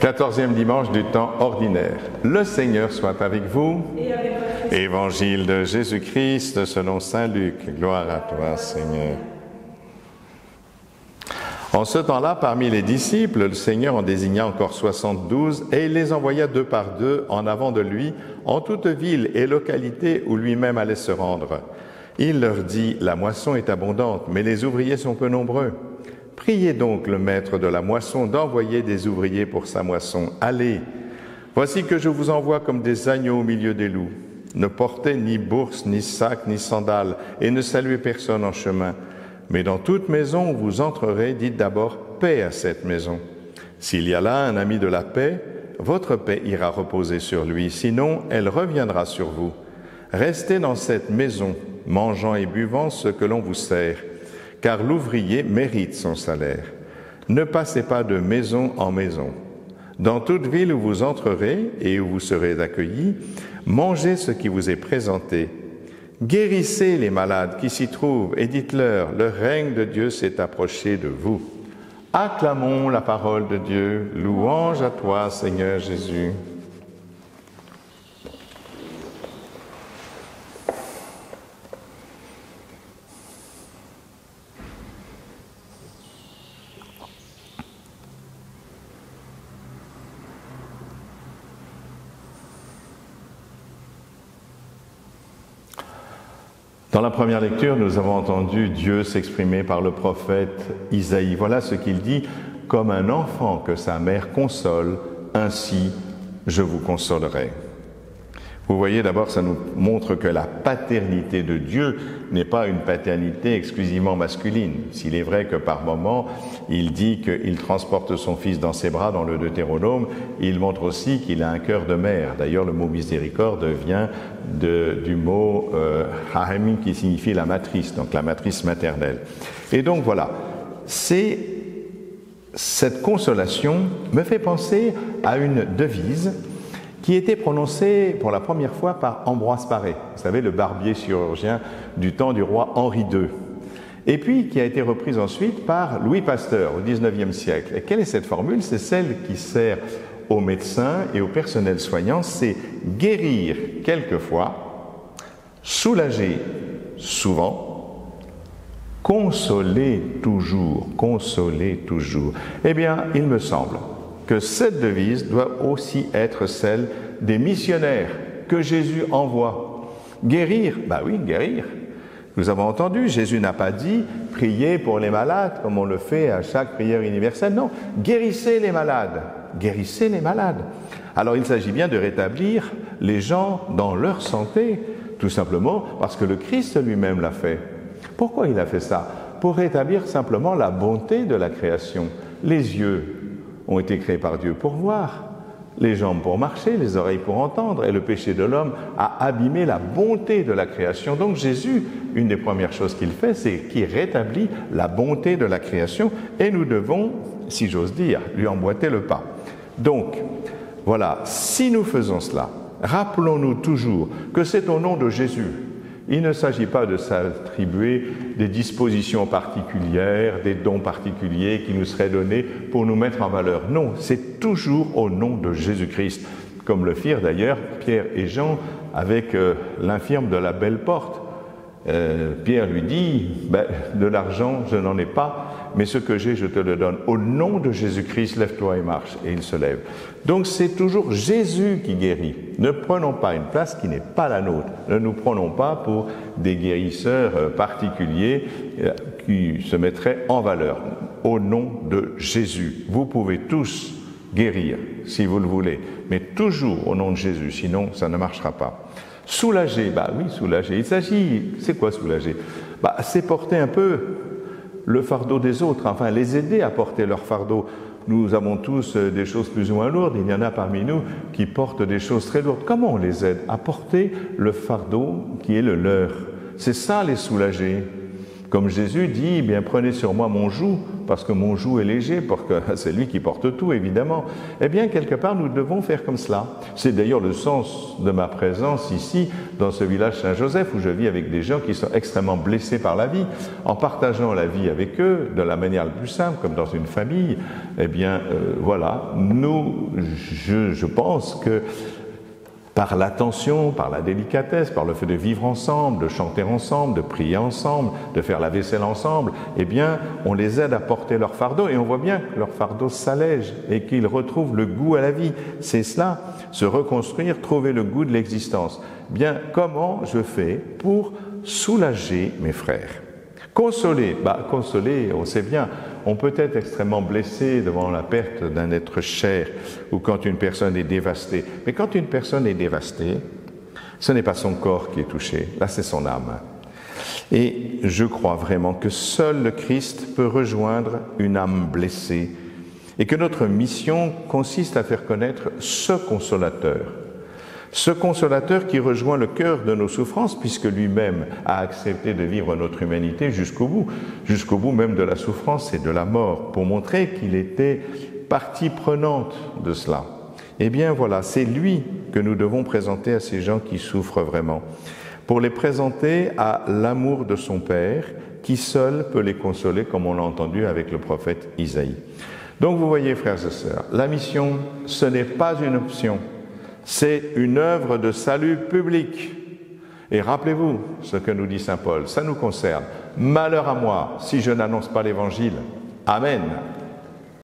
14e dimanche du temps ordinaire. Le Seigneur soit avec vous. Et avec votre esprit. Évangile de Jésus-Christ selon saint Luc. Gloire à toi, Seigneur. En ce temps-là, parmi les disciples, le Seigneur en désigna encore 72 et il les envoya deux par deux en avant de lui en toute ville et localité où lui-même allait se rendre. Il leur dit, « La moisson est abondante, mais les ouvriers sont peu nombreux. Priez donc le maître de la moisson d'envoyer des ouvriers pour sa moisson. Allez, voici que je vous envoie comme des agneaux au milieu des loups. Ne portez ni bourse, ni sac, ni sandales, et ne saluez personne en chemin. Mais dans toute maison où vous entrerez, dites d'abord paix à cette maison. S'il y a là un ami de la paix, votre paix ira reposer sur lui, sinon elle reviendra sur vous. Restez dans cette maison, mangeant et buvant ce que l'on vous sert, car l'ouvrier mérite son salaire. Ne passez pas de maison en maison. Dans toute ville où vous entrerez et où vous serez accueillis, mangez ce qui vous est présenté. Guérissez les malades qui s'y trouvent et dites-leur, le règne de Dieu s'est approché de vous. Acclamons la parole de Dieu. Louange à toi, Seigneur Jésus. Dans la première lecture, nous avons entendu Dieu s'exprimer par le prophète Isaïe. Voilà ce qu'il dit, « Comme un enfant que sa mère console, ainsi je vous consolerai. » Vous voyez, d'abord, ça nous montre que la paternité de Dieu n'est pas une paternité exclusivement masculine. S'il est vrai que par moments, il dit qu'il transporte son fils dans ses bras dans le Deutéronome, il montre aussi qu'il a un cœur de mère. D'ailleurs, le mot miséricorde vient du mot Hahemim qui signifie la matrice, donc la matrice maternelle. Et donc voilà, cette consolation me fait penser à une devise qui était prononcée pour la première fois par Ambroise Paré, vous savez, le barbier chirurgien du temps du roi Henri II, et puis qui a été reprise ensuite par Louis Pasteur au XIXe siècle. Et quelle est cette formule? C'est celle qui sert aux médecins et au personnel soignant, c'est guérir quelquefois, soulager souvent, consoler toujours, consoler toujours. Eh bien, il me semble que cette devise doit aussi être celle des missionnaires que Jésus envoie. Guérir, bah oui, guérir. Nous avons entendu, Jésus n'a pas dit « priez pour les malades » comme on le fait à chaque prière universelle. Non, guérissez les malades, guérissez les malades. Alors il s'agit bien de rétablir les gens dans leur santé, tout simplement parce que le Christ lui-même l'a fait. Pourquoi il a fait ça? Pour rétablir simplement la bonté de la création. Les yeux ont été créés par Dieu pour voir, les jambes pour marcher, les oreilles pour entendre, et le péché de l'homme a abîmé la bonté de la création. Donc Jésus, une des premières choses qu'il fait, c'est qu'il rétablit la bonté de la création, et nous devons, si j'ose dire, lui emboîter le pas. Donc, voilà, si nous faisons cela, rappelons-nous toujours que c'est au nom de Jésus. Il ne s'agit pas de s'attribuer des dispositions particulières, des dons particuliers qui nous seraient donnés pour nous mettre en valeur. Non, c'est toujours au nom de Jésus-Christ, comme le firent d'ailleurs Pierre et Jean avec l'infirme de la Belle Porte. Pierre lui dit, de l'argent, je n'en ai pas, mais ce que j'ai, je te le donne. Au nom de Jésus-Christ, lève-toi et marche. Et il se lève. Donc c'est toujours Jésus qui guérit. Ne prenons pas une place qui n'est pas la nôtre. Ne nous prenons pas pour des guérisseurs particuliers qui se mettraient en valeur. Au nom de Jésus. Vous pouvez tous guérir, si vous le voulez, mais toujours au nom de Jésus, sinon ça ne marchera pas. Soulager, oui, soulager. Il s'agit, c'est quoi soulager? C'est porter un peu le fardeau des autres, enfin les aider à porter leur fardeau. Nous avons tous des choses plus ou moins lourdes, il y en a parmi nous qui portent des choses très lourdes. Comment on les aide à porter le fardeau qui est le leur? C'est ça les soulager. Comme Jésus dit, prenez sur moi mon joug, parce que mon joug est léger, parce que c'est lui qui porte tout, évidemment. Eh bien, quelque part, nous devons faire comme cela. C'est d'ailleurs le sens de ma présence ici, dans ce village Saint-Joseph, où je vis avec des gens qui sont extrêmement blessés par la vie. En partageant la vie avec eux, de la manière la plus simple, comme dans une famille, eh bien, voilà, je pense que par l'attention, par la délicatesse, par le fait de vivre ensemble, de chanter ensemble, de prier ensemble, de faire la vaisselle ensemble, eh bien, on les aide à porter leur fardeau et on voit bien que leur fardeau s'allège et qu'ils retrouvent le goût à la vie. C'est cela, se reconstruire, trouver le goût de l'existence. Bien, comment je fais pour soulager mes frères ? Consoler, consoler, on sait bien, on peut être extrêmement blessé devant la perte d'un être cher ou quand une personne est dévastée. Mais quand une personne est dévastée, ce n'est pas son corps qui est touché, là c'est son âme. Et je crois vraiment que seul le Christ peut rejoindre une âme blessée et que notre mission consiste à faire connaître ce consolateur qui rejoint le cœur de nos souffrances, puisque lui-même a accepté de vivre notre humanité jusqu'au bout même de la souffrance et de la mort, pour montrer qu'il était partie prenante de cela. Eh bien voilà, c'est lui que nous devons présenter à ces gens qui souffrent vraiment, pour les présenter à l'amour de son Père, qui seul peut les consoler, comme on l'a entendu avec le prophète Isaïe. Donc vous voyez, frères et sœurs, la mission, ce n'est pas une option. C'est une œuvre de salut public. Et rappelez-vous ce que nous dit saint Paul, ça nous concerne. Malheur à moi si je n'annonce pas l'Évangile. Amen.